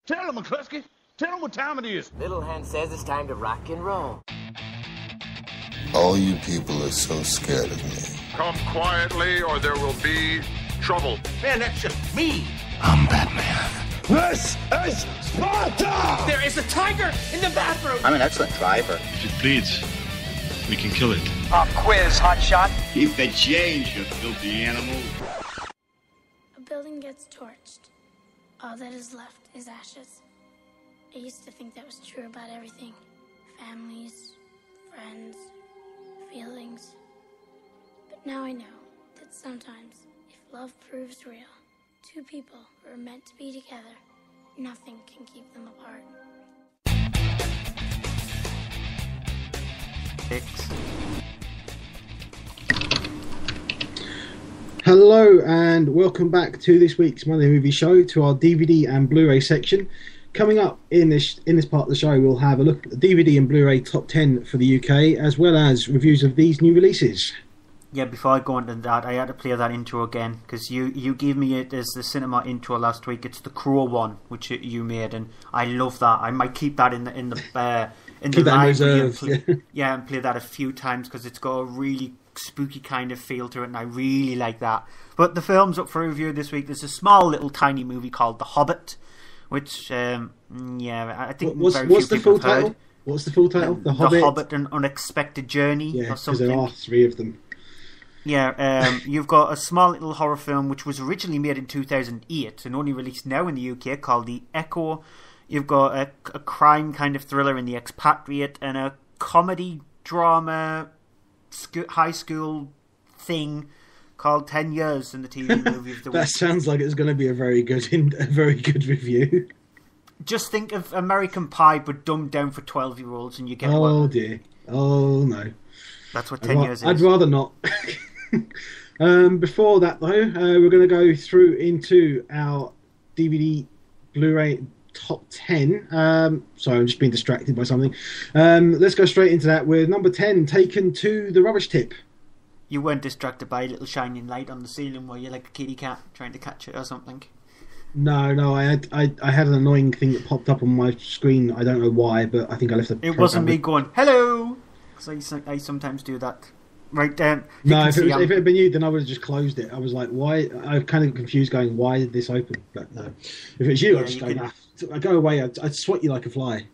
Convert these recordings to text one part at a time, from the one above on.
Tell him, McCluskey. Tell him what time it is. Little Hen says it's time to rock and roll. All you people are so scared of me. Come quietly or there will be trouble. Man, that's just me. I'm Batman. This is Sparta! There is a tiger in the bathroom! I'm an excellent driver. If it bleeds, we can kill it. Pop quiz, hotshot. Keep the change, you filthy animal. A building gets torched. All that is left is ashes. I used to think that was true about everything. Families, friends, feelings. But now I know that sometimes, if love proves real, two people who are meant to be together, nothing can keep them apart. Hello and welcome back to this week's Monday Movie Show, to our DVD and Blu-ray section. Coming up in this part of the show, we'll have a look at the DVD and Blu-ray top 10 for the UK, as well as reviews of these new releases. Yeah, before I go into that, I had to play that intro again, because you gave me it as the cinema intro last week. It's the Crow one, which you made, and I love that. I might keep that in the library and play that a few times, because it's got a really spooky kind of feel to it, and I really like that. But the film's up for review this week. There's a small little tiny movie called The Hobbit, which I think what's the full title? What's the full title? The Hobbit: An Unexpected Journey, or something. Because there are three of them. Yeah, you've got a small little horror film which was originally made in 2008 and only released now in the UK, called The Echo. You've got a crime kind of thriller in The Expatriate, and a comedy drama high school thing called 10 Years in the TV movie of the week. That sounds like it's going to be a very good review. Just think of American Pie but dumbed down for 12-year-olds and you get one. Oh dear. Oh no. That's what 10 years is. I'd rather not. Before that though, we're going to go through into our DVD Blu-ray top 10. Sorry, I'm just being distracted by something. Let's go straight into that with number 10, Taken to the Rubbish Tip. You weren't distracted by a little shining light on the ceiling where you're like a kitty cat trying to catch it or something? No, I had an annoying thing that popped up on my screen. I don't know why, but I think I left the It wasn't me going, hello! Because I sometimes do that. Right, no, if it had been you, then I would have just closed it. I was like, why? I kind of confused going, why did this open? But no. If it's you, I'd just go, I'd go away. I'd swat you like a fly.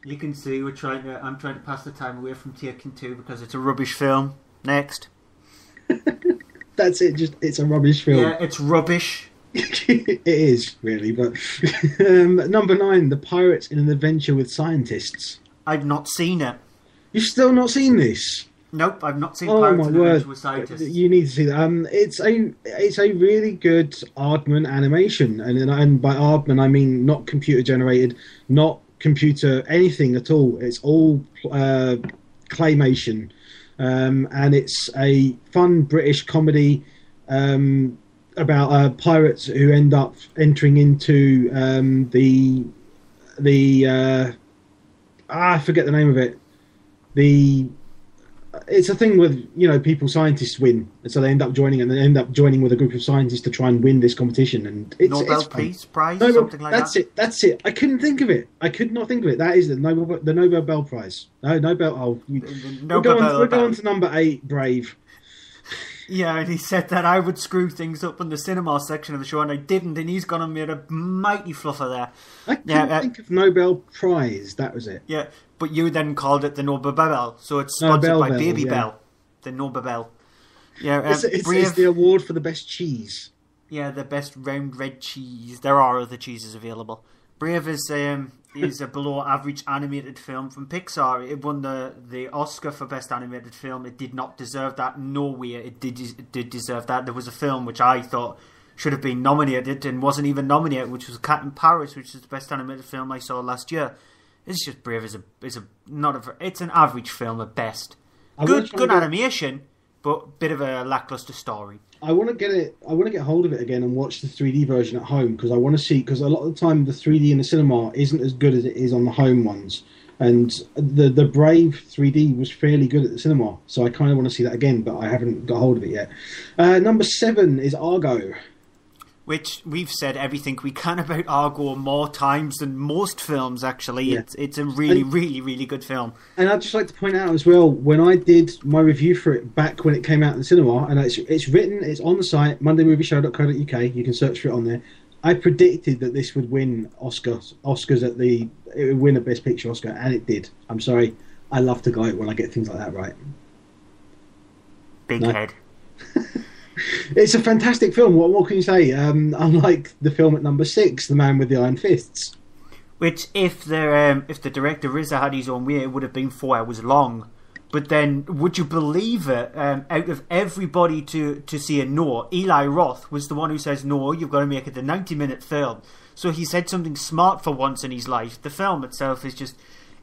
You can see I'm trying to pass the time away from Taken 2 because it's a rubbish film. Next. That's it, it's a rubbish film. Yeah, it's rubbish. It is, really, but... number 9, The Pirates in an Adventure with Scientists. I've not seen it. You've still not seen this? Nope, I've not seen Pirates in an Adventure with Scientists. You need to see that. It's a really good Aardman animation, and by Aardman I mean not computer generated, not computer anything at all. It's all claymation, and it's a fun British comedy about pirates who end up entering into I forget the name of it. It's a thing with, people, scientists win, and so they end up joining with a group of scientists to try and win this competition. And it's Nobel Peace Prize, something like that. That's it. I couldn't think of it. I could not think of it. That is the Nobel Prize. No, Nobel. Oh, we're going to number 8, Brave. Yeah, and he said that I would screw things up in the cinema section of the show, and I didn't, and he's gone and made a mighty fluffer there. I couldn't think of Nobel Prize, that was it. Yeah, but you then called it the Nobel Bell, so it's sponsored by Baby Bell. The Nobel Bell. Yeah, it's the award for the best cheese. Yeah, the best round red cheese. There are other cheeses available. Brave is a below average animated film from Pixar. It won the Oscar for best animated film. It did not deserve that. No way it did deserve that. There was a film which I thought should have been nominated and wasn't even nominated, which was Cat in Paris, which is the best animated film I saw last year. It's just Brave it's an average film at best. Good animation, but bit of a lackluster story. I want to get hold of it again and watch the 3D version at home, because I want to see, because a lot of the time the 3D in the cinema isn't as good as it is on the home ones, and the Brave 3D was fairly good at the cinema, so I kind of want to see that again, but I haven't got hold of it yet. Number 7 is Argo. Which we've said everything we can about Argo more times than most films, actually. Yeah. It's a really, really good film. And I'd just like to point out as well, when I did my review for it back when it came out in the cinema, and it's written, it's on the site, mondaymovieshow.co.uk, you can search for it on there, I predicted that this would win Oscars it would win a Best Picture Oscar, and it did. I'm sorry, I love to go when I get things like that right. Big head. It's a fantastic film. What can you say? Unlike the film at number 6, The Man with the Iron Fists, which if the director Riza had his own way, it would have been 4 hours long. But then, would you believe it? Out of everybody to see a no, Eli Roth was the one who says no. You've got to make it a 90-minute film. So he said something smart for once in his life. The film itself is just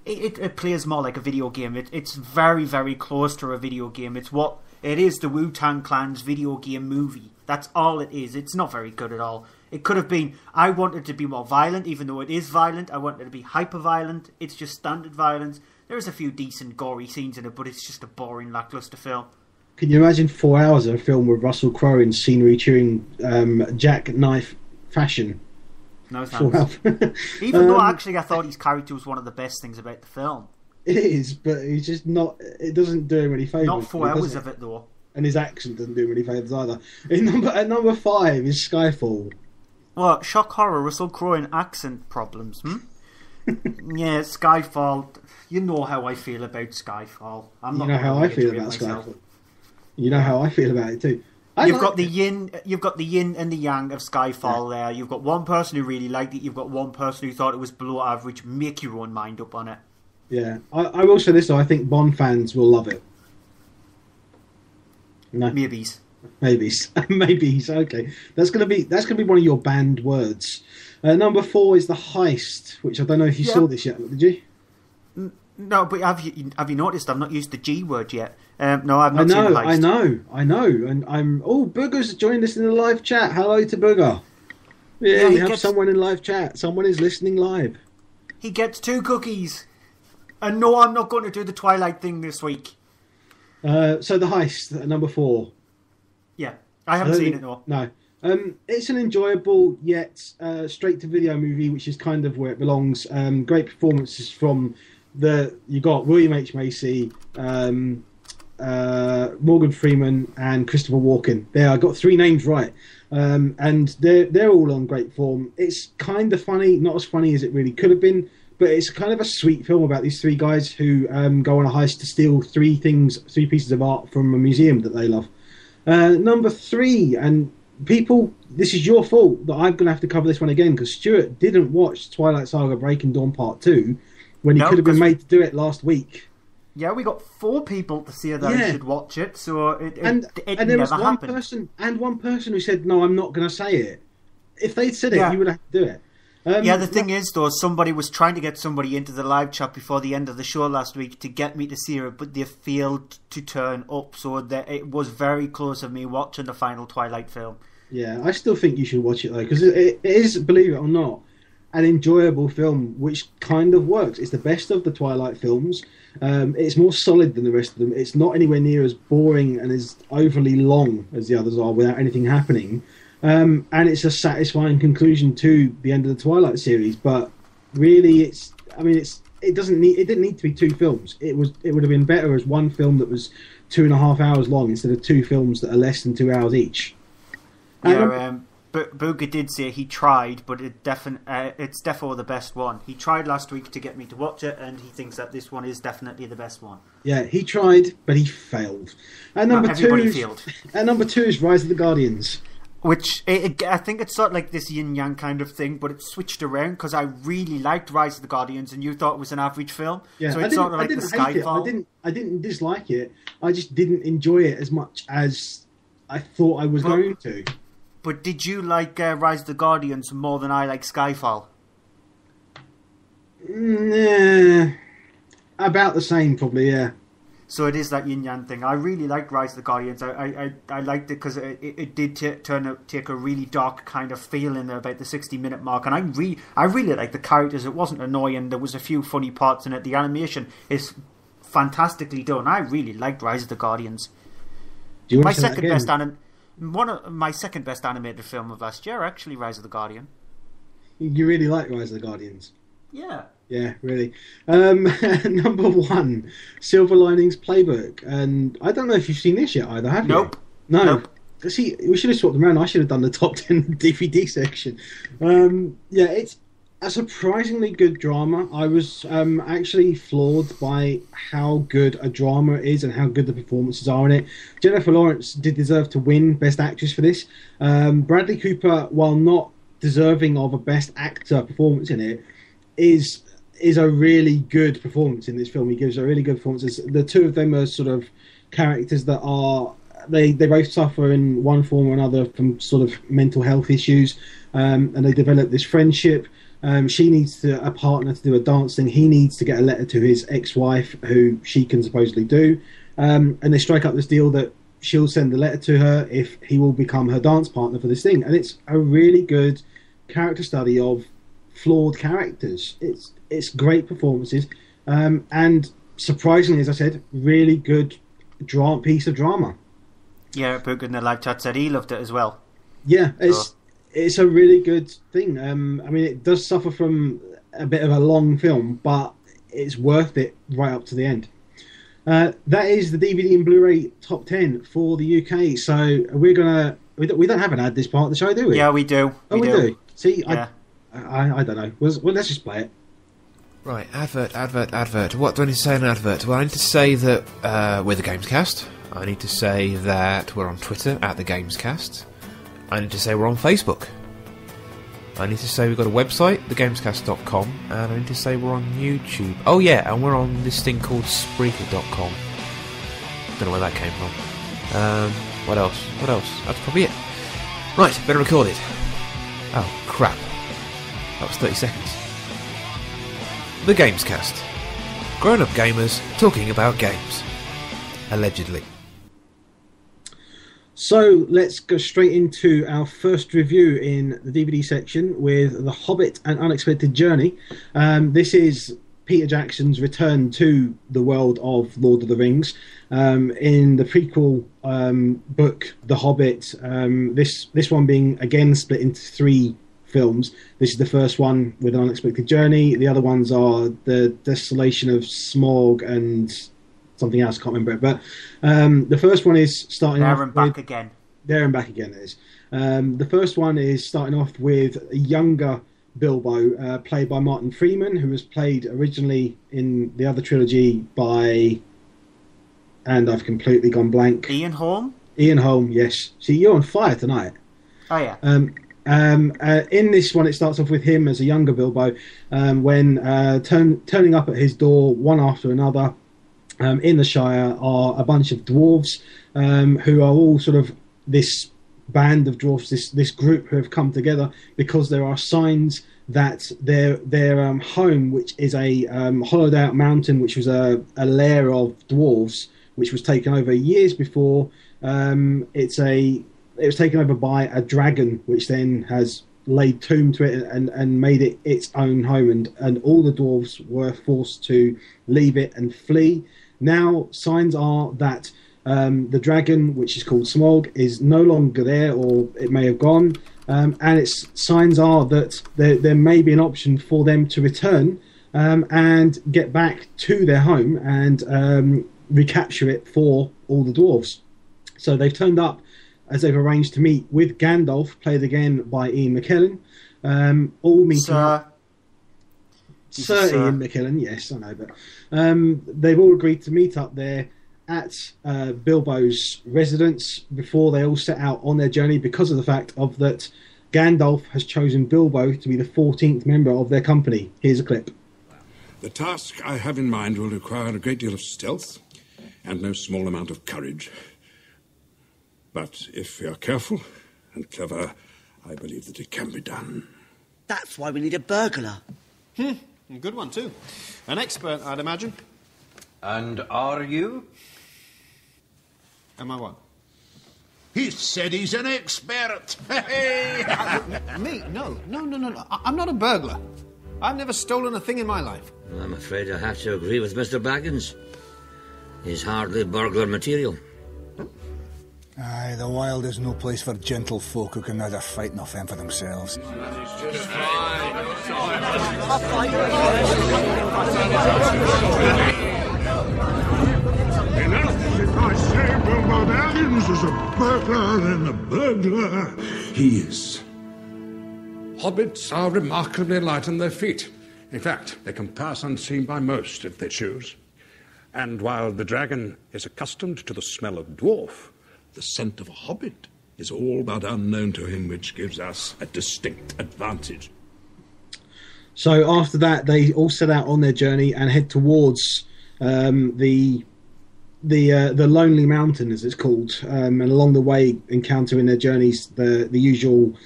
it plays more like a video game. It's very, very close to a video game. It is the Wu-Tang Clan's video game movie. That's all it is. It's not very good at all. It could have been... I wanted it to be more violent, even though it is violent. I wanted it to be hyper-violent. It's just standard violence. There's a few decent gory scenes in it, but it's just a boring, lackluster film. Can you imagine 4 hours of a film with Russell Crowe in scenery chewing jackknife fashion? No thanks. Even though actually I thought his character was one of the best things about the film. It is, but he's just not... It doesn't do him any favours. Not 4 hours of it, though. And his accent doesn't do him any favours either. At number 5 is Skyfall. What? Shock horror, Russell Crowe and accent problems, Yeah, Skyfall. You know how I feel about Skyfall. You know how I feel about Skyfall. You know how I feel about it too. You've got the yin and the yang of Skyfall there. You've got one person who really liked it. You've got one person who thought it was below average. Make your own mind up on it. Yeah, I will say this though. I think Bond fans will love it. No, maybes. Okay, that's gonna be one of your banned words. Number 4 is The Heist, which I don't know if you saw this yet. Did you? No, but have you noticed I've not used the G word yet? No, I've not seen The Heist. I know, and I'm... Oh, Booger's joined us in the live chat. Hello to Booger. Yeah, we have someone in live chat. Someone is listening live. He gets 2 cookies. And no, I'm not going to do the Twilight thing this week. So The Heist, at number 4. Yeah, I haven't seen it though. No. It's an enjoyable yet straight-to-video movie, which is kind of where it belongs. Great performances from you got William H. Macy, Morgan Freeman, and Christopher Walken. There, I got 3 names right, and they're all on great form. It's kind of funny, not as funny as it really could have been, but it's kind of a sweet film about these 3 guys who go on a heist to steal 3 pieces of art from a museum that they love. Number 3, and people, this is your fault that I'm going to have to cover this one again, because Stuart didn't watch Twilight Saga Breaking Dawn Part 2 when he could have been made to do it last week. Yeah, we got 4 people to say that I should watch it, so it there never was one happened. One person who said, no, I'm not going to say it. If they'd said it, you would have to do it. The thing is, though, somebody was trying to get somebody into the live chat before the end of the show last week to get me to see it, but they failed to turn up, so it was very close of me watching the final Twilight film. Yeah, I still think you should watch it, though, because it is, believe it or not, an enjoyable film, which kind of works. It's the best of the Twilight films. It's more solid than the rest of them. It's not anywhere near as boring and as overly long as the others are without anything happening. And it's a satisfying conclusion to the end of the Twilight series. But really, it didn't need to be 2 films. It would have been better as one film that was 2.5 hours long instead of 2 films that are less than 2 hours each. But Booger did say he tried, but it's definitely the best one. He tried last week to get me to watch it, and he thinks that this one is definitely the best one. Yeah, he tried, but he failed. And number 2 failed. And number 2 is Rise of the Guardians. Which, I think it's sort of like this yin-yang kind of thing, but it's switched around, because I really liked Rise of the Guardians, and you thought it was an average film. Yeah, so it's sort of like the Skyfall. I didn't dislike it. I just didn't enjoy it as much as I thought I was going to. But did you like Rise of the Guardians more than I like Skyfall? Nah, about the same, probably, yeah. So it is that yin-yang thing. I really liked Rise of the Guardians. I liked it because it did take a really dark kind of feeling about the 60-minute mark. And I really liked the characters. It wasn't annoying. There was a few funny parts in it. The animation is fantastically done. I really liked Rise of the Guardians. Do you want to say that again? One of my second best animated film of last year, actually, Rise of the Guardian. You really like Rise of the Guardians? Yeah. Yeah, really. Number 1, Silver Linings Playbook. And I don't know if you've seen this yet either, have you? Nope. No. Nope. See, we should have swapped them around. I should have done the top 10 DVD section. Yeah, it's a surprisingly good drama. I was actually floored by how good a drama it is and how good the performances are in it. Jennifer Lawrence did deserve to win Best Actress for this. Bradley Cooper, while not deserving of a Best Actor performance in it, is a really good performance in this film. He gives a really good performance. The two of them are sort of characters that are... They both suffer in one form or another from sort of mental health issues, and they develop this friendship. She needs a partner to do a dance thing. He needs to get a letter to his ex-wife, who she can supposedly do. And they strike up this deal that she'll send the letter to her if he will become her dance partner for this thing. And it's a really good character study of flawed characters. It's great performances, and surprisingly, as I said, really good piece of drama. Yeah, Book in the live chat said he loved it as well. Yeah, it's a really good thing. I mean, it does suffer from a bit of a long film, but it's worth it right up to the end. That is the DVD and Blu-ray top 10 for the UK. So we don't have an ad this part of the show, do we? Yeah, we do. We do. See, yeah. I don't know. Well, let's just play it. Right, advert. What do I need to say in an advert? Well, I need to say that we're the Gamescast. I need to say that we're on Twitter at the Gamescast. I need to say we're on Facebook. I need to say we've got a website, thegamescast.com, and I need to say we're on YouTube. Oh yeah, and we're on this thing called Spreaker.com. Don't know where that came from. What else? That's probably it. Right, better record it. Oh, crap. That was 30 seconds. The Gamescast. Grown-up gamers talking about games. Allegedly. So let's go straight into our first review in the DVD section with The Hobbit: An Unexpected Journey. This is Peter Jackson's return to the world of Lord of the Rings. In the prequel book, The Hobbit, this one being again split into 3 films. This is the first one with An Unexpected Journey. The other ones are The Desolation of Smaug and something else, I can't remember it. But the first one is starting off with... There and Back Again, it is. The first one is starting off with a younger Bilbo, played by Martin Freeman, who was played originally in the other trilogy by... And I've completely gone blank. Ian Holm? Ian Holm, yes. See, you're on fire tonight. Oh, yeah. In this one, it starts off with him as a younger Bilbo, when turning up at his door one after another. In the Shire are a bunch of dwarves who are all sort of this band of dwarves, this group who have come together because there are signs that their home, which is a hollowed out mountain, which was a lair of dwarves, which was taken over years before. It was taken over by a dragon, which then has laid tomb to it and made it its own home, and all the dwarves were forced to leave it and flee. Now, signs are that the dragon, which is called Smaug, is no longer there, or it may have gone, and its signs are that there may be an option for them to return and get back to their home and recapture it for all the dwarves. So they've turned up, as they've arranged to meet with Gandalf, played again by Ian McKellen, all meeting up. Sir Ian McKellen, yes, I know, but they've all agreed to meet up there at Bilbo's residence before they all set out on their journey, because of the fact of that Gandalf has chosen Bilbo to be the 14th member of their company. Here's a clip. The task I have in mind will require a great deal of stealth and no small amount of courage. But if we are careful and clever, I believe that it can be done. That's why we need a burglar. A good one, too. An expert, I'd imagine. And are you? Am I what? He said he's an expert. Me? No. I'm not a burglar. I've never stolen a thing in my life. I'm afraid I have to agree with Mr. Baggins. He's hardly burglar material. Aye, the wild is no place for gentle folk who can neither fight nor fend for themselves. I say Bilbo Baggins is a burglar and a burglar he is. Hobbits are remarkably light on their feet. In fact, they can pass unseen by most if they choose. And while the dragon is accustomed to the smell of dwarf, the scent of a hobbit is all but unknown to him, which gives us a distinct advantage. So after that, they all set out on their journey and head towards the Lonely Mountain, as it's called, and along the way, encounter in their journeys the usual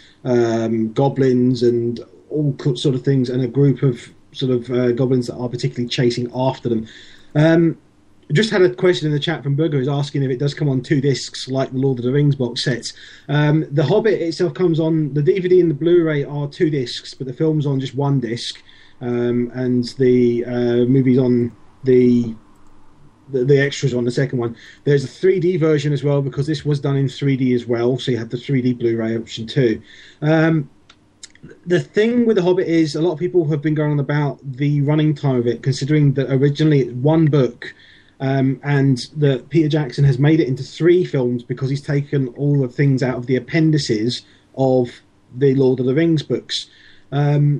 goblins and all sort of things, and a group of sort of goblins that are particularly chasing after them. I just had a question in the chat from Booger, who's asking if it does come on 2 discs like the Lord of the Rings box sets. The Hobbit itself comes on, the DVD and the Blu-ray are 2 discs, but the film's on just 1 disc, and the movie's on the extras on the second one. There's a 3D version as well, because this was done in 3D as well, so you have the 3D Blu-ray option too. The thing with The Hobbit is a lot of people have been going on about the running time of it, considering that originally it's 1 book, and that Peter Jackson has made it into 3 films because he's taken all the things out of the appendices of the Lord of the Rings books. I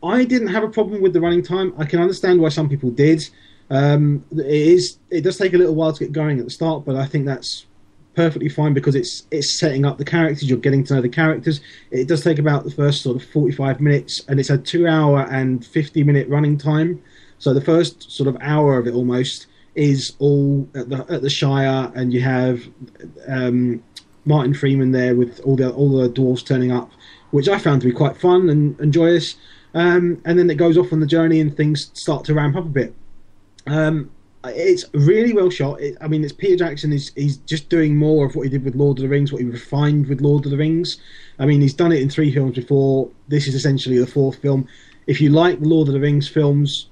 didn't have a problem with the running time. I can understand why some people did. It does take a little while to get going at the start, but I think that's perfectly fine because it's setting up the characters. You're getting to know the characters. It does take about the first sort of 45 minutes, and it's a 2-hour and 50-minute running time. So the first sort of hour of it almost is all at the Shire, and you have Martin Freeman there with all the dwarves turning up, which I found to be quite fun and joyous. And then it goes off on the journey, and things start to ramp up a bit. It's really well shot. It's Peter Jackson. He's just doing more of what he did with Lord of the Rings, what he refined with Lord of the Rings. He's done it in 3 films before. This is essentially the 4th film. If you like the Lord of the Rings films,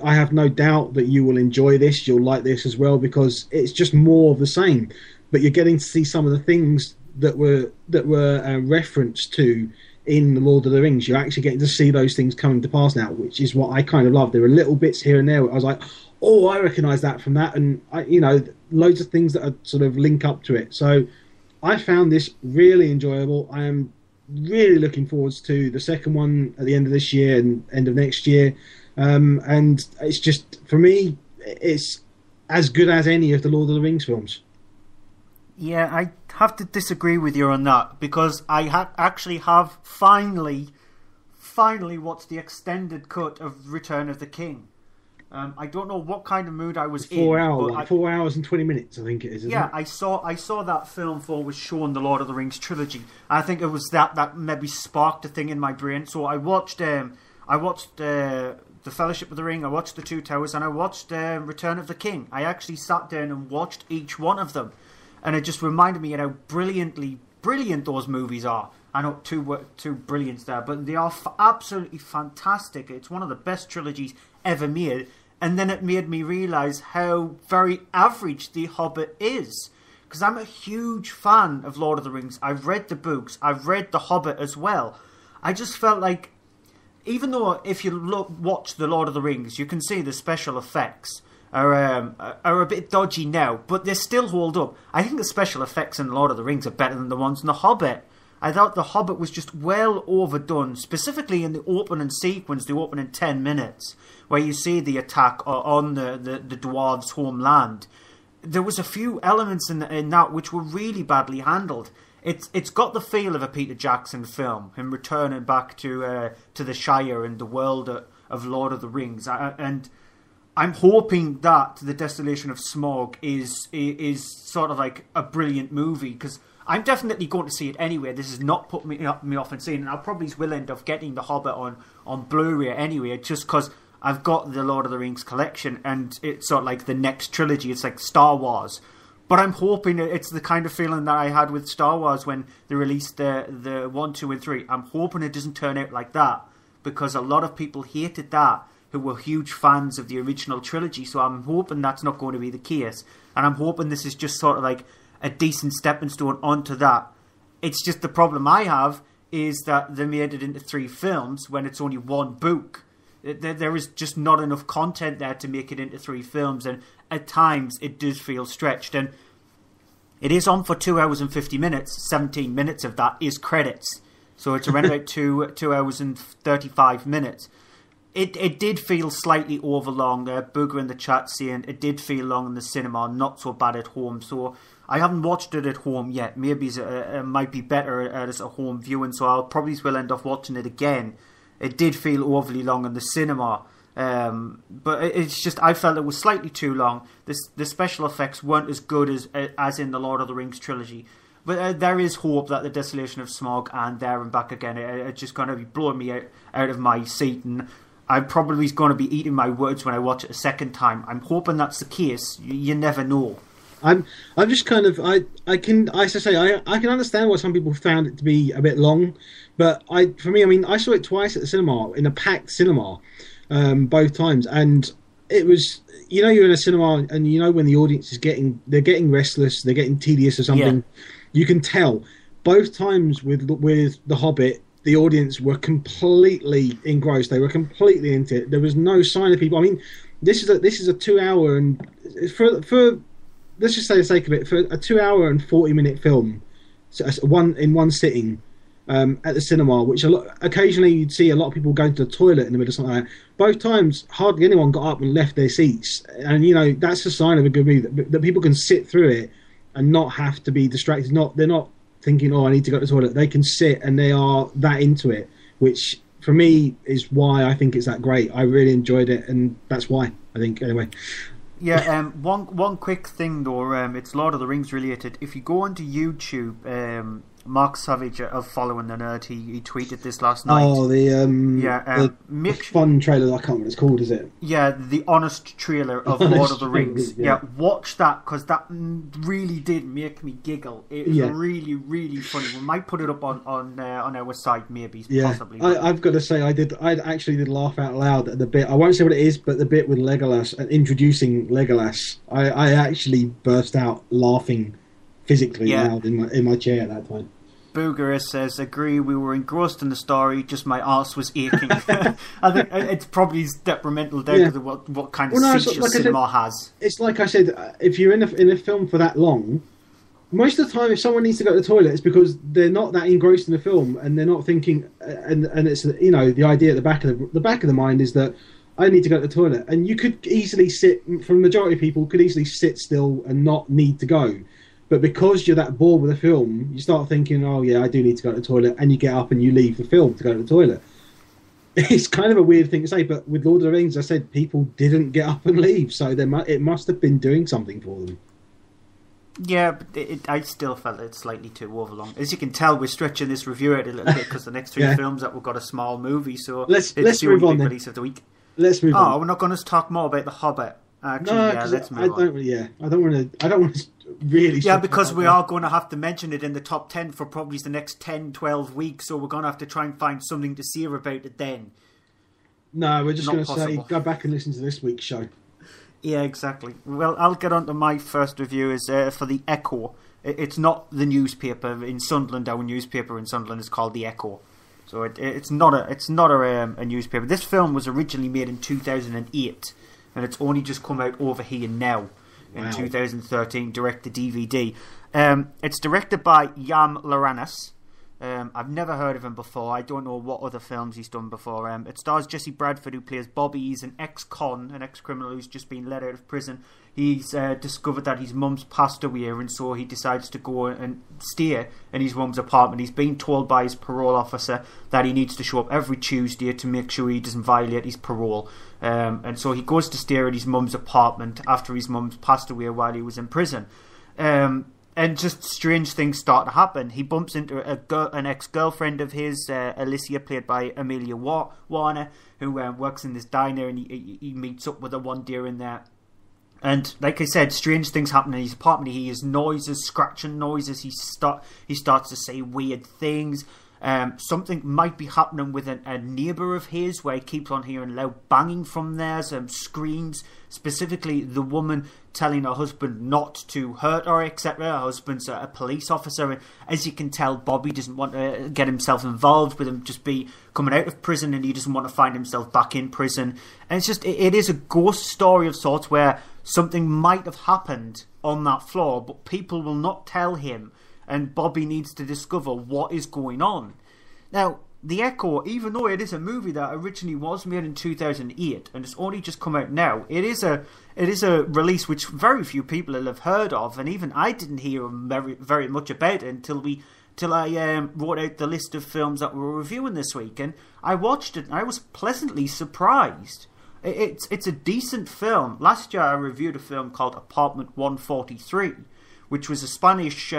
I have no doubt that you will enjoy this. You'll like this as well, because it's just more of the same. But you're getting to see some of the things that were referenced to in the Lord of the Rings. You're actually getting to see those things coming to pass now, which is what I kind of love. There are little bits here and there where I was like, oh, I recognise that from that, and loads of things that are sort of link up to it. So I found this really enjoyable. I am really looking forward to the second one at the end of this year and end of next year. And it's just, for me, it's as good as any of the Lord of the Rings films. Yeah, I have to disagree with you on that, because I actually have finally watched the extended cut of Return of the King. I don't know what kind of mood I was 4 in. hours, 4 hours and 20 minutes, I think it is. Isn't it? I saw that film for was shown the Lord of the Rings trilogy. I think it was that maybe sparked a thing in my brain. So I watched the Fellowship of the Ring, I watched The Two Towers, and I watched Return of the King. I actually sat down and watched each one of them, and it just reminded me how brilliant those movies are. I know two brilliants there, but they are absolutely fantastic. It's one of the best trilogies ever made. And then it made me realise how very average The Hobbit is. Because I'm a huge fan of Lord of the Rings. I've read the books. I've read The Hobbit as well. I just felt like, even though if you watch The Lord of the Rings, you can see the special effects are a bit dodgy now, but they still hold up. I think the special effects in The Lord of the Rings are better than the ones in The Hobbit. I thought The Hobbit was just well overdone, specifically in the opening sequence, the opening 10 minutes, where you see the attack on the dwarves' homeland. There was a few elements in that which were really badly handled. It's got the feel of a Peter Jackson film, him returning back to the Shire and the world of Lord of the Rings. And I'm hoping that The Desolation of Smaug is sort of like a brilliant movie, because I'm definitely going to see it anyway. This has not put me off and seeing it. And I probably will end up getting The Hobbit on Blu-ray anyway, just because I've got the Lord of the Rings collection, and it's sort of like the next trilogy. It's like Star Wars. But I'm hoping it's the kind of feeling that I had with Star Wars when they released the 1, 2, and 3. I'm hoping it doesn't turn out like that, because a lot of people hated that who were huge fans of the original trilogy. So I'm hoping that's not going to be the case. And I'm hoping this is just sort of like a decent stepping stone onto that. It's just the problem I have is that they made it into 3 films when it's only 1 book. There is just not enough content there to make it into 3 films, and at times it does feel stretched. And it is on for 2 hours and 50 minutes. 17 minutes of that is credits, so it's around about 2 hours and 35 minutes. It did feel slightly over long. Booger in the chat saying it did feel long in the cinema, not so bad at home. So I haven't watched it at home yet. Maybe it might be better as a home viewing, so I'll probably will end up watching it again. It did feel overly long in the cinema, but it's just I felt it was slightly too long. The special effects weren't as good as in the Lord of the Rings trilogy. But there is hope that the Desolation of Smaug and There and Back Again are just going to be blowing me out of my seat, and I'm probably going to be eating my words when I watch it a second time. I'm hoping that's the case. You never know. I'm just kind of I can understand why some people found it to be a bit long, but for me, I mean, I saw it twice at the cinema, in a packed cinema, both times, and it was, you're in a cinema and when the audience is they're getting restless, they're getting tedious or something. Yeah. You can tell. Both times with The Hobbit, the audience were completely engrossed. They were completely into it. There was no sign of people. I mean, this is a 2 hour and for let's just say the sake of it, for a 2 hour and 40-minute film, in one sitting, at the cinema, which occasionally you'd see a lot of people going to the toilet in the middle of something like that. Both times, hardly anyone got up and left their seats, and that's a sign of a good movie that people can sit through it and not have to be distracted. They're not thinking, "Oh, I need to go to the toilet." They can sit and they are that into it, which for me is why I think it's that great. I really enjoyed it, and that's why I think anyway. Yeah, one quick thing though, it's Lord of the Rings related. If you go onto YouTube, Mark Savage of Following the Nerd, he tweeted this last night. Oh, the fun trailer. I can't remember what it's called. Is it? Yeah, the honest trailer of Lord of the Rings. Yeah, watch that, because that really did make me giggle. It was really, really funny. We might put it up on our site, maybe. Yeah, possibly. I've got to say, I actually did laugh out loud at the bit. I won't say what it is, but the bit with Legolas and introducing Legolas, I actually burst out laughing physically loud in my chair at that time. Booger says, agree, we were engrossed in the story, just my arse was aching. I think it's probably detrimental down to what kind of seats your cinema has. It's like I said, if you're in a film for that long, most of the time if someone needs to go to the toilet, it's because they're not that engrossed in the film and they're not thinking, and it's, the idea at the back of the mind is that I need to go to the toilet. And you could easily sit, for the majority of people, could easily sit still and not need to go. But because you're that bored with the film, you start thinking, oh yeah, I do need to go to the toilet, and you get up and you leave the film to go to the toilet. It's kind of a weird thing to say, but with Lord of the Rings, I said people didn't get up and leave, so it must have been doing something for them. Yeah, but I still felt it's slightly too overlong. As you can tell, we're stretching this review out a little bit because the next 3 films that we've got a small movie, so let's move on then. Release of the week. Let's move on. Oh, we're not going to talk more about The Hobbit. Actually, no, let's move on. I don't want to really. Yeah, because we are going to have to mention it in the top 10 for probably the next 10, 12 weeks, so we're going to have to try and find something to say about it then. No, we're just going to say, go back and listen to this week's show. Yeah, exactly. Well, I'll get on to my first review is for The Echo. It's not the newspaper in Sunderland. Our newspaper in Sunderland is called The Echo. So it's not a newspaper. This film was originally made in 2008. And it's only just come out over here now in 2013, direct to DVD. It's directed by Yam Loranis. I've never heard of him before. I don't know what other films he's done before. It stars Jesse Bradford, who plays Bobby. He's an ex-con, an ex-criminal who's just been let out of prison. He's discovered that his mum's passed away, and so he decides to go and stay in his mum's apartment. He's been told by his parole officer that he needs to show up every Tuesday to make sure he doesn't violate his parole. And so he goes to stay at his mum's apartment after his mum's passed away while he was in prison. And just strange things start to happen. He bumps into an ex-girlfriend of his, Alicia, played by Amelia Warner, who works in this diner, and he meets up with her one day in there. And like I said, strange things happen in his apartment. He hears noises, scratching noises. He starts to say weird things. Something might be happening with a neighbour of his where he keeps on hearing loud banging from there, some screams, specifically the woman telling her husband not to hurt her, etc. Her husband's a police officer, and as you can tell, Bobby doesn't want to get himself involved with him just be coming out of prison, and he doesn't want to find himself back in prison. And it's just, it is a ghost story of sorts where something might have happened on that floor, but people will not tell him, and Bobby needs to discover what is going on. Now, The Echo, even though it is a movie that originally was made in 2008 and it's only just come out now, it is a release which very few people will have heard of, and even I didn't hear very much about it until I wrote out the list of films that we're reviewing this week, and I watched it and I was pleasantly surprised. It's a decent film. Last year I reviewed a film called Apartment 143, which was a Spanish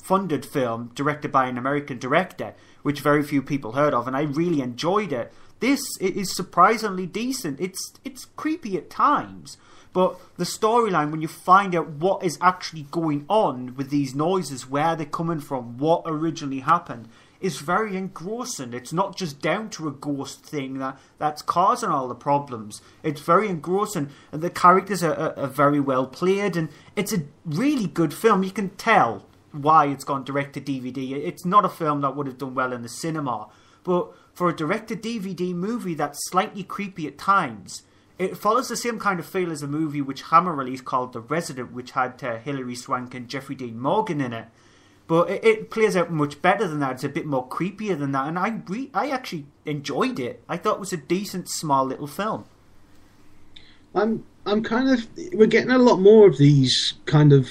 funded film directed by an American director, which very few people heard of, and I really enjoyed it. This is surprisingly decent. It's creepy at times, but the storyline, when you find out what is actually going on with these noises, where they're coming from, what originally happened, is very engrossing. It's not just down to a ghost thing that's causing all the problems. It's very engrossing, and the characters are very well played, and it's a really good film. You can tell why it's gone direct to DVD. It's not a film that would have done well in the cinema, but for a direct to DVD movie that's slightly creepy at times, it follows the same kind of feel as a movie which Hammer released called The Resident, which had Hilary Swank and Jeffrey Dean Morgan in it. But it plays out much better than that. It's a bit more creepier than that, and I actually enjoyed it. I thought it was a decent, small little film. We're getting a lot more of these kind of,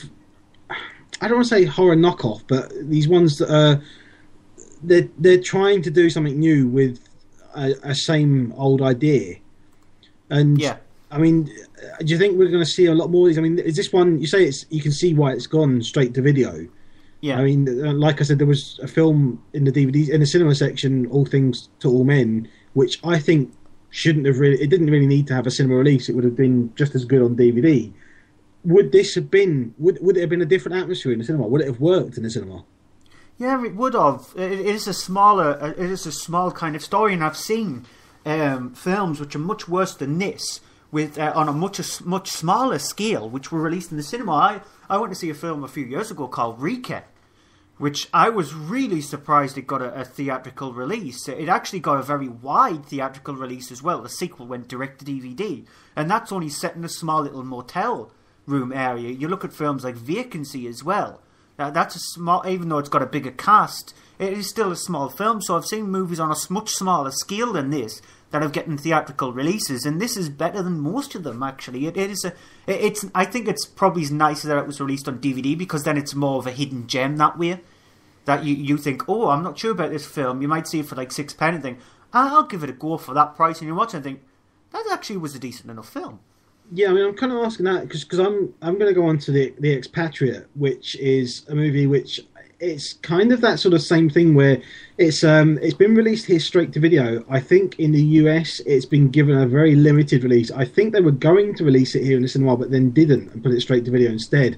I don't want to say horror knockoff, but these ones that they're trying to do something new with a same old idea. And yeah. I mean, do you think we're going to see a lot more of these? I mean, is this one, you say you can see why it's gone straight to video. Yeah. I mean, like I said, there was a film in the DVDs, in the cinema section, All Things to All Men, which I think it didn't really need to have a cinema release. It would have been just as good on DVD. Would this have been, would it have been a different atmosphere in the cinema? Would it have worked in the cinema? Yeah, it would have. It is a small kind of story, and I've seen films which are much worse than this, with on a much smaller scale, which were released in the cinema. I went to see a film a few years ago called Rika, which I was really surprised it got a theatrical release. It actually got a very wide theatrical release as well. The sequel went direct to DVD, and that's only set in a small little motel room area. You look at films like Vacancy as well. That's a small, even though it's got a bigger cast, it is still a small film. So I've seen movies on a much smaller scale than this that have gotten theatrical releases, and this is better than most of them. Actually, I think it's probably nicer that it was released on DVD, because then it's more of a hidden gem that way. That you think, oh, I'm not sure about this film. You might see it for like £6 and think, I'll give it a go for that price, and you watch it and think that actually was a decent enough film. Yeah, I mean, I'm kind of asking that because I'm going to go on to the Expatriate, which is a movie which it's kind of that sort of same thing where it's been released here straight to video. I think in the US it's been given a very limited release. I think they were going to release it here in the cinema, but then didn't and put it straight to video instead.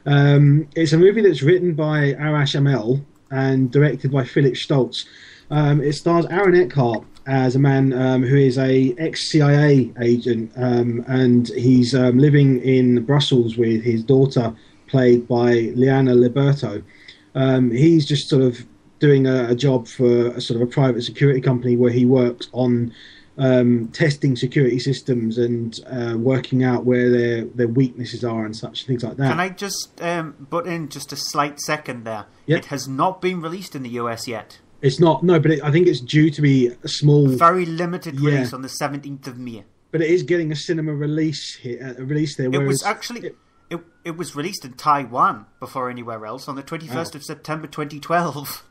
It's a movie that's written by Arash Amel and directed by Philip Stoltz. It stars Aaron Eckhart as a man who is a ex-CIA agent, and he's living in Brussels with his daughter, played by Liana Liberto. He's just sort of doing a job for a sort of a private security company where he works on testing security systems and working out where their weaknesses are and such things like that. Can I just butt in just a slight second there? Yep. It has not been released in the US yet. It's not, no, but I think it's due to be a small, very limited release on the 17th of May. But it is getting a cinema release here. It was actually it was released in Taiwan before anywhere else on the 21st of September 2012.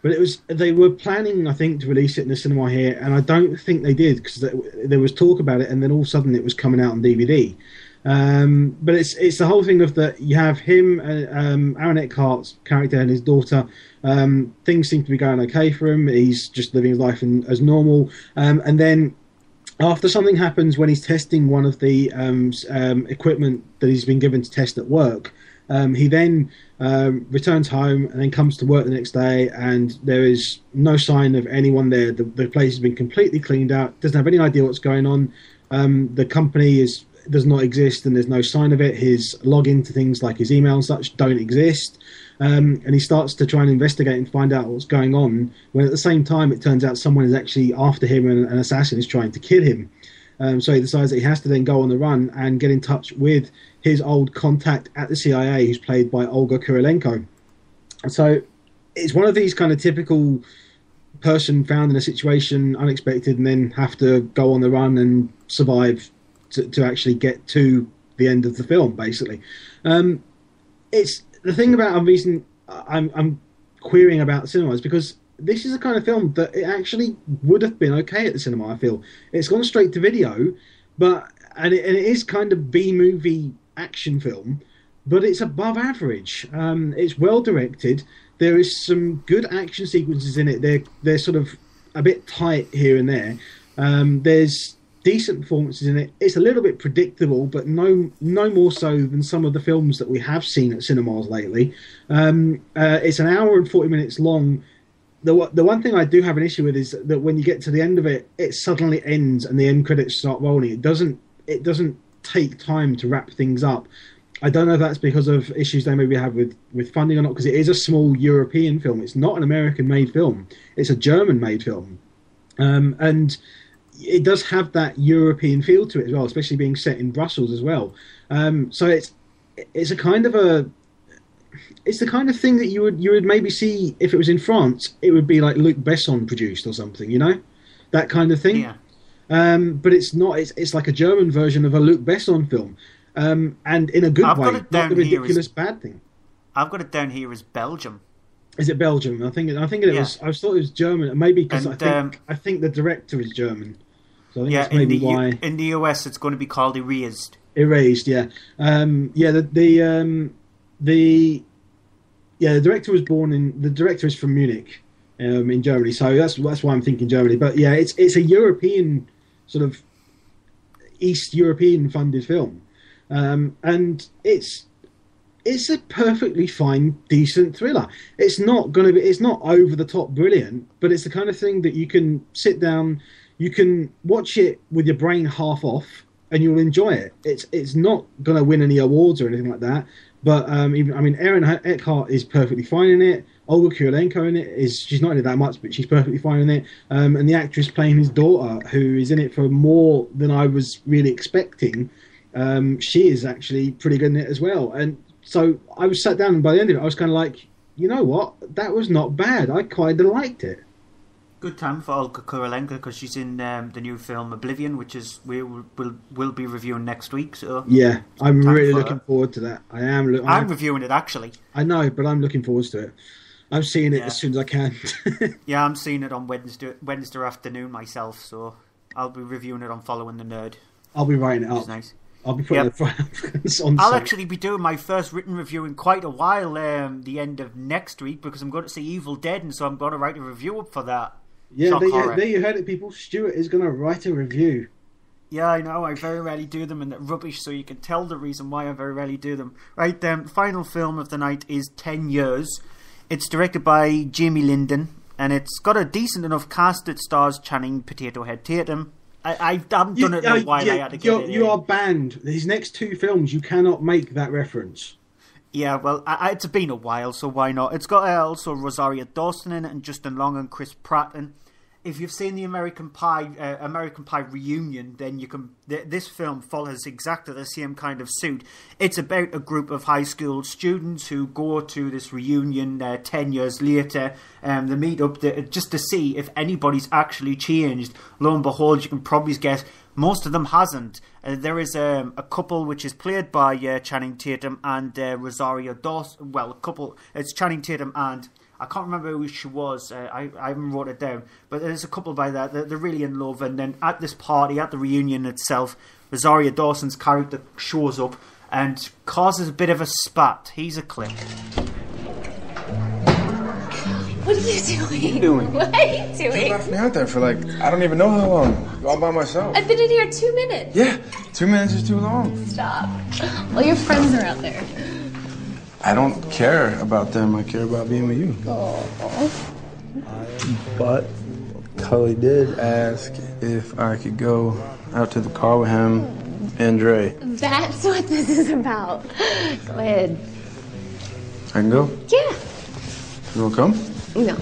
But they were planning, I think, to release it in the cinema here, and I don't think they did, because there was talk about it, and then all of a sudden it was coming out on DVD. But it's the whole thing of that you have him, Aaron Eckhart's character and his daughter. Things seem to be going okay for him. He's just living his life as normal. And then after something happens when he's testing one of the equipment that he's been given to test at work, He then returns home and then comes to work the next day, and there is no sign of anyone there. The place has been completely cleaned out. Doesn't have any idea what's going on. The company does not exist, and there's no sign of it. His login to things like his email and such don't exist. And he starts to try and investigate and find out what's going on, when at the same time it turns out someone is actually after him, and an assassin is trying to kill him. So he decides that he has to then go on the run and get in touch with his old contact at the CIA, who's played by Olga Kurylenko. So it's one of these kind of typical person found in a situation unexpected and then have to go on the run and survive to actually get to the end of the film, basically. It's the thing about I'm querying about the cinema is because this is a kind of film that it actually would have been okay at the cinema, I feel. It's gone straight to video, and it is kind of B-movie action film, but it's above average. It's well directed. There is some good action sequences in it. They're sort of a bit tight here and there. There's decent performances in it. It's a little bit predictable, but no more so than some of the films that we have seen at cinemas lately. It's an hour and 40 minutes long. The one thing I do have an issue with is that when you get to the end of it, it suddenly ends and the end credits start rolling. It doesn't take time to wrap things up. I don't know if that's because of issues they maybe have with funding or not, because it is a small European film. It's not an American-made film. It's a German-made film. And it does have that European feel to it as well, especially being set in Brussels as well. So it's a kind of it's the kind of thing that you would maybe see if it was in France. It would be like Luc Besson produced or something, you know, that kind of thing. Yeah. But it's not. It's like a German version of a Luc Besson film, and in a good way, not a ridiculous bad thing. I've got it down here as Belgium. Is it Belgium? I think it was. I thought it was German, maybe because I think the director is German. So I think that's maybe why. In the US, it's going to be called Erased. Erased, yeah. The director was born in. The director is from Munich, in Germany. So that's why I'm thinking Germany. But yeah, it's a European sort of East European funded film, and it's a perfectly fine, decent thriller. It's not over the top brilliant, but it's the kind of thing that you can sit down, you can watch it with your brain half off, and you'll enjoy it. It's not going to win any awards or anything like that. But Aaron Eckhart is perfectly fine in it. Olga Kurylenko in it she's not in it that much, but she's perfectly fine in it. And the actress playing his daughter, who is in it for more than I was really expecting, she is actually pretty good in it as well. And so I was sat down, and by the end of it, I was kind of like, you know what? That was not bad. I kind of liked it. Good time for Olga Kurylenko because she's in the new film Oblivion, which is we'll be reviewing next week. So yeah, I'm really looking forward to that. I am. I'm reviewing it actually. I know, but I'm looking forward to it. I'm seeing it as soon as I can. Yeah, I'm seeing it on Wednesday afternoon myself, so I'll be reviewing it on Following the Nerd. I'll be writing it up. Nice. I'll be putting it on. I'll actually be doing my first written review in quite a while. The end of next week because I'm going to see Evil Dead, and so I'm going to write a review up for that. Yeah, there you heard it, people. Stuart is going to write a review. Yeah, I know. I very rarely do them, and they're rubbish, so you can tell the reason why I very rarely do them. Right, the final film of the night is 10 Years. It's directed by Jamie Linden, and it's got a decent enough cast. It stars Channing Potato Head Tatum. I haven't done it in a while. I had to get it You are banned. His next two films, you cannot make that reference. Yeah, well, it's been a while, so why not? It's got also Rosario Dawson in it, and Justin Long and Chris Pratt, and if you've seen the American Pie reunion, then you can. This film follows exactly the same kind of suit. It's about a group of high school students who go to this reunion 10 years later. They meet up just to see if anybody's actually changed. Lo and behold, you can probably guess most of them hasn't. There is a couple which is played by Channing Tatum and Rosario Dawson. Well, a couple. It's Channing Tatum and I can't remember who she was. I haven't wrote it down. But there's a couple by that. They're really in love. And then at this party, at the reunion itself, Rosario Dawson's character shows up and causes a bit of a spat. He's a clip. What are you doing? What are you doing? You left me out there for I don't even know how long. All by myself. I've been in here 2 minutes. Yeah, 2 minutes is too long. Stop. All your friends are out there. I don't care about them. I care about being with you. But Cully did ask if I could go out to the car with him and Dre. That's what this is about. Go ahead. I can go? Yeah. You wanna come? No.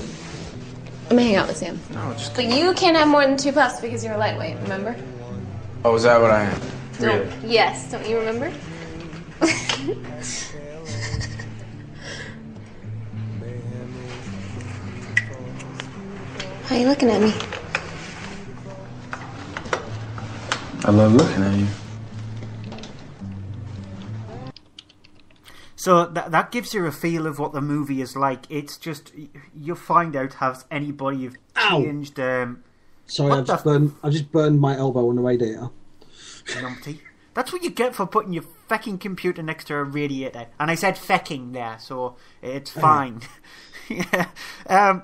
I'm gonna hang out with Sam. No, just... But you can't have more than 2 puffs because you're a lightweight, remember? Oh, is that what I am? Really? Yes, don't you remember? Why are you looking at me? I love looking at you. So that gives you a feel of what the movie is like. It's just, you'll find out has anybody changed. Sorry, I just burned my elbow on the radiator. Numpty. That's what you get for putting your fecking computer next to a radiator. And I said fecking there, so it's fine. Yeah.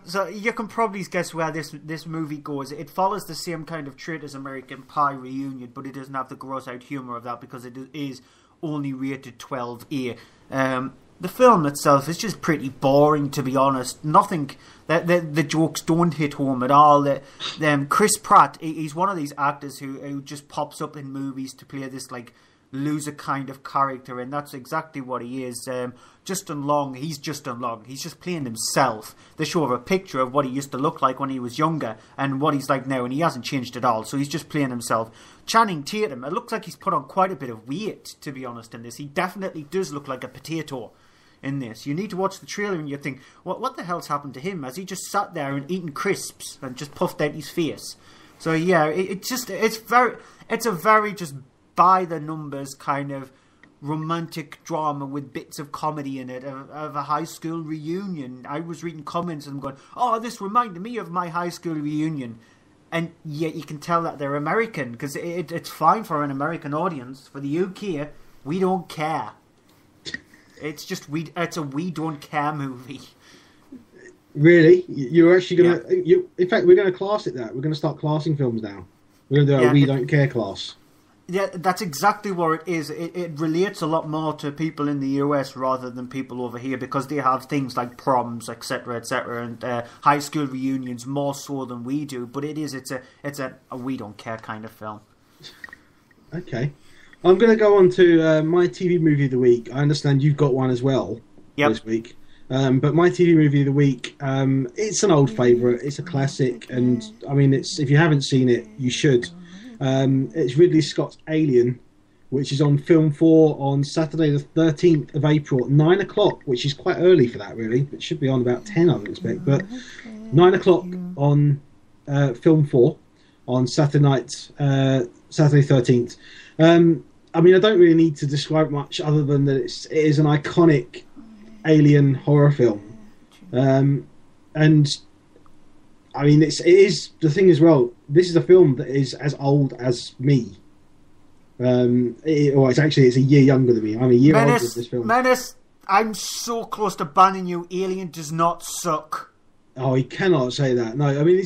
So you can probably guess where this movie goes. It follows the same kind of trait as American Pie Reunion, but it doesn't have the gross out humour of that because it is only rated 12A. The film itself is just pretty boring, to be honest. Nothing. The jokes don't hit home at all. Chris Pratt, he's one of these actors who just pops up in movies to play this like loser kind of character, and that's exactly what he is. Justin Long, he's Justin Long. He's just playing himself. They show a picture of what he used to look like when he was younger and what he's like now, and he hasn't changed at all. So he's just playing himself. Channing Tatum, it looks like he's put on quite a bit of weight, to be honest, in this. He definitely does look like a potato in this. You need to watch the trailer and you think, what the hell's happened to him? Has he just sat there and eaten crisps and just puffed out his face? So yeah, it's a very just by the numbers kind of romantic drama with bits of comedy in it of a high school reunion. I was reading comments and going, oh, this reminded me of my high school reunion. And yet you can tell that they're American because it's fine for an American audience. For the UK, we don't care. It's just it's a we don't care movie. Really? You're actually gonna? Yeah. In fact, we're gonna class it that. We're gonna start classing films now. We're gonna do a we don't care class. Yeah, that's exactly what it is. It relates a lot more to people in the US rather than people over here because they have things like proms, etc., and high school reunions more so than we do. But it's a we don't care kind of film. Okay, I'm going to go on to my TV movie of the week. I understand you've got one as well this week. But my TV movie of the week, it's an old favourite. It's a classic, and I mean, if you haven't seen it, you should. It's Ridley Scott's Alien, which is on Film 4 on Saturday the 13th of April at 9 o'clock, which is quite early for that, really. It should be on about 10, I would expect. But 9 o'clock on Film 4 on Saturday night, Saturday 13th. I mean, I don't really need to describe much other than that it is an iconic alien horror film. And I mean, it is the thing as well. This is a film that is as old as me. It's a year younger than me. I'm a year older than this film. Menace, I'm so close to banning you. Alien does not suck. Oh, he cannot say that. No, I mean,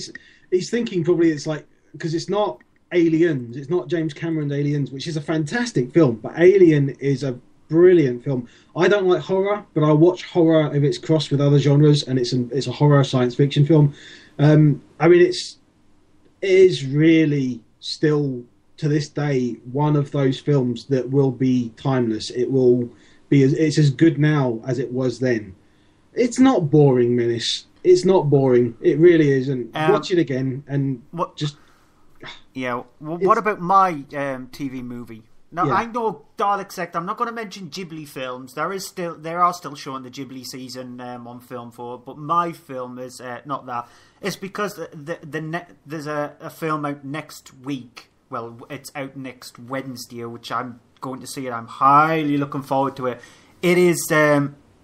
he's thinking probably it's like, because it's not Aliens. It's not James Cameron's Aliens, which is a fantastic film. But Alien is a brilliant film. I don't like horror, but I watch horror if it's crossed with other genres, and it's a horror science fiction film. I mean, it is really still to this day one of those films that will be timeless. It's as good now as it was then. It's not boring, Menace. It's not boring. It really isn't. Watch it again and just. Yeah. Well, what about my TV movie? Now, I know Dalek Sector. I'm not going to mention Ghibli films. They are still showing the Ghibli season on Film 4, but my film is not that. It's because there's a film out next week. Well, it's out next Wednesday, which I'm going to see it. I'm highly looking forward to it. It is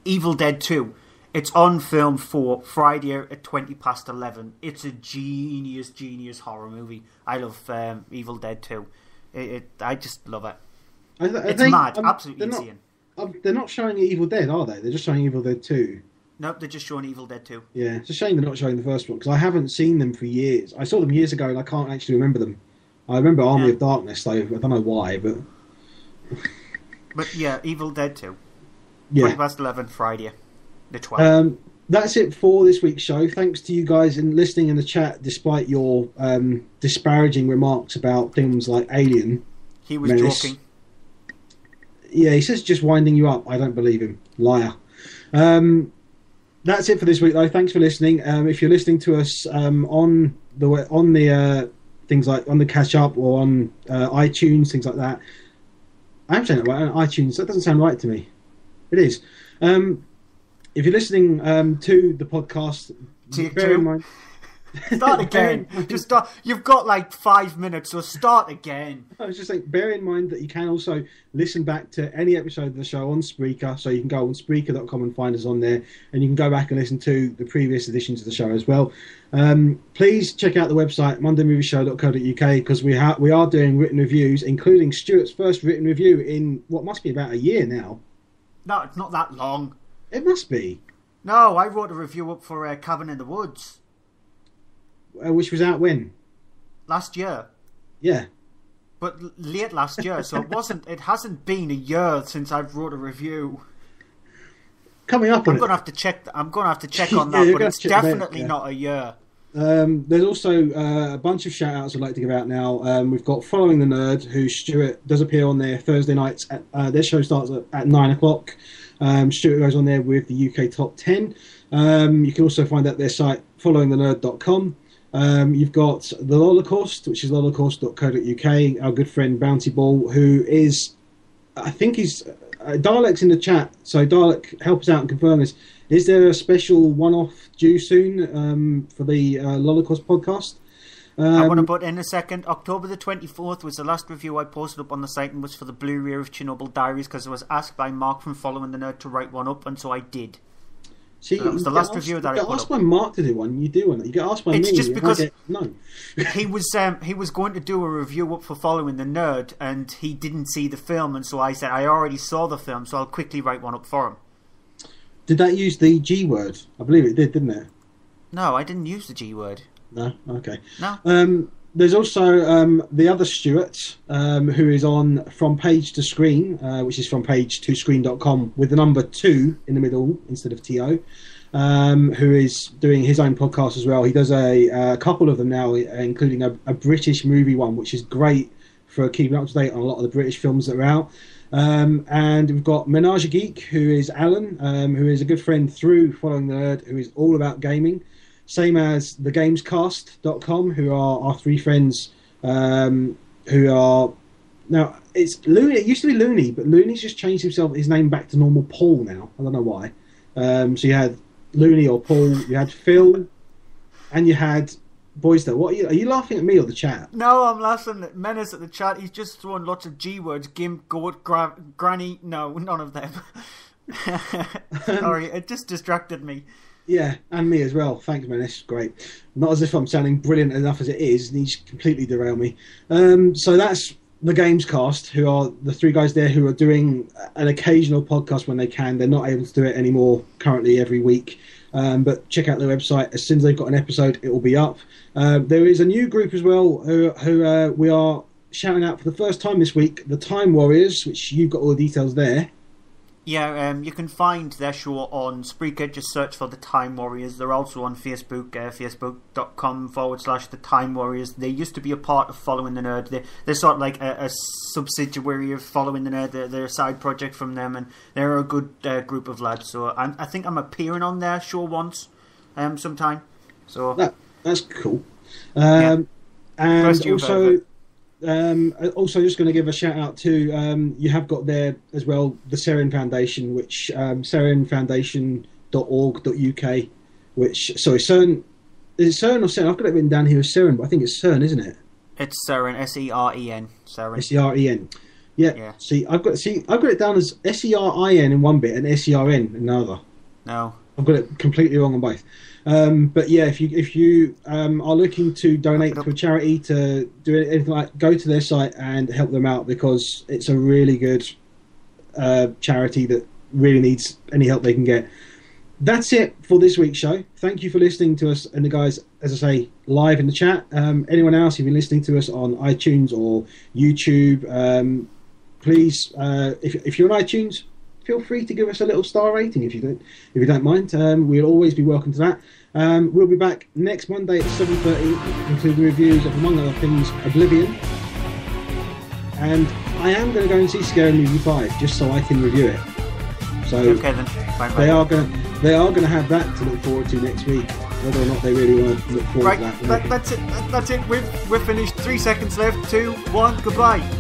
Evil Dead 2. It's on Film 4 Friday at 20:11. It's a genius horror movie. I love Evil Dead 2. I just love it. It's mad, absolutely insane. They're not showing Evil Dead, are they? They're just showing Evil Dead 2. Nope, they're just showing Evil Dead 2. Yeah, it's a shame they're not showing the first one, because I haven't seen them for years. I saw them years ago, and I can't actually remember them. I remember Army of Darkness, though. I don't know why, but... But yeah, Evil Dead 2. Yeah. 11 Friday, the 12th. That's it for this week's show. Thanks to you guys in listening in the chat, despite your disparaging remarks about things like Alien. He was joking. Yeah, he says just winding you up. I don't believe him. Liar. That's it for this week, though. Thanks for listening. If you're listening to us on the things like on the catch up or on iTunes, things like that. I'm saying it right on iTunes. That doesn't sound right to me. It is. If you're listening to the podcast, bear in mind. Start again. Just start. You've got like 5 minutes, so start again. I was just saying, bear in mind that you can also listen back to any episode of the show on Spreaker. So you can go on Spreaker.com and find us on there, and you can go back and listen to the previous editions of the show as well. Please check out the website mondaymovieshow.co.uk because we are doing written reviews, including Stuart's first written review in what must be about a year now. No, it's not that long. It must be. No, I wrote a review up for Cabin in the Woods. Which was out when? Last year. Yeah. But late last year, so it hasn't been a year since I've wrote a review. Coming up on I'm going to have to check on that, but it's definitely not a year. There's also a bunch of shout outs I'd like to give out now. We've got Following the Nerd, who Stuart does appear on there Thursday nights. Their show starts at 9 o'clock. Stuart goes on there with the UK Top 10. You can also find out their site, followingthenerd.com. You've got The Holocaust, which is holocaust.co.uk. Our good friend Bounty Ball, who is, I think he's, Dalek's in the chat, so Dalek, help us out and confirm this. Is there a special one-off due soon for the Holocaust podcast? I want to put in a second. October the 24th was the last review I posted up on the site and was for the Blu-ray of Chernobyl Diaries because I was asked by Mark from Following the Nerd to write one up, and so I did. See, that was the last review that I put up. You get asked by Mark to do one, you do one. You get asked by me. It's just because no. he was going to do a review up for Following the Nerd, and he didn't see the film, and so I said I already saw the film, so I'll quickly write one up for him. Did that use the G word? I believe it did, didn't it? No, I didn't use the G word. No? Okay. No. There's also the other Stuart, who is on From Page to Screen, which is fromPage2Screen.com, with the number 2 in the middle instead of TO, who is doing his own podcast as well. He does a couple of them now, including a British movie one, which is great for keeping up to date on a lot of the British films that are out. And we've got Menage a Geek, who is Alan, who is a good friend through Following the Nerd, who is all about gaming. Same as thegamescast.com, who are our three friends who are... Now, it's Looney. It used to be Looney, but Looney's just changed his name back to normal Paul now. I don't know why. So you had Looney or Paul, you had Phil, and you had Boyster. What are you laughing at me or the chat? No, I'm laughing at Menace at the chat. He's just throwing lots of G words. Gimp, goat, granny. No, none of them. Sorry, it just distracted me. Yeah, and me as well. Thanks, Menace. Great. Not as if I'm sounding brilliant enough as it is, and he's completely derailed me. So that's the Gamescast, who are the three guys there who are doing an occasional podcast when they can. They're not able to do it anymore currently every week. But check out their website. As soon as they've got an episode, it will be up. There is a new group as well who we are shouting out for the first time this week, the Time Warriors, which you've got all the details there. Yeah, you can find their show on Spreaker. Just search for the Time Warriors. They're also on Facebook, facebook.com/the Time Warriors. They used to be a part of Following the Nerd. They're sort of like a subsidiary of Following the Nerd. They're a side project from them, and they're a good group of lads. So I think I'm appearing on their show once, sometime. So that's cool. Yeah. And also just going to give a shout out to you have got there as well the Seren Foundation, which serenfoundation.org.uk, which CERN, is it CERN or CERN? I've got it written down here as Seren, but I think it's CERN, isn't it? It's Seren, SEREN. Seren. SEREN. Yeah. See, I've got it down as SERIN in one bit and SERN in another. No, I've got it completely wrong on both. But yeah, if you are looking to donate to a charity, to do anything like, go to their site and help them out, because it's a really good charity that really needs any help they can get. That's it for this week's show. Thank you for listening to us and the guys, as I say, live in the chat. Anyone else who's been listening to us on iTunes or YouTube, please, if you're on iTunes, feel free to give us a little star rating if you don't mind. We'll always be welcome to that. We'll be back next Monday at 7:30, including reviews of, among other things, Oblivion. And I am going to go and see Scary Movie 5 just so I can review it. So okay then. Bye. They are going to have that to look forward to next week. Whether or not they really want to look forward to that. That's it. That's it. We're finished. 3 seconds left. 2, 1. Goodbye.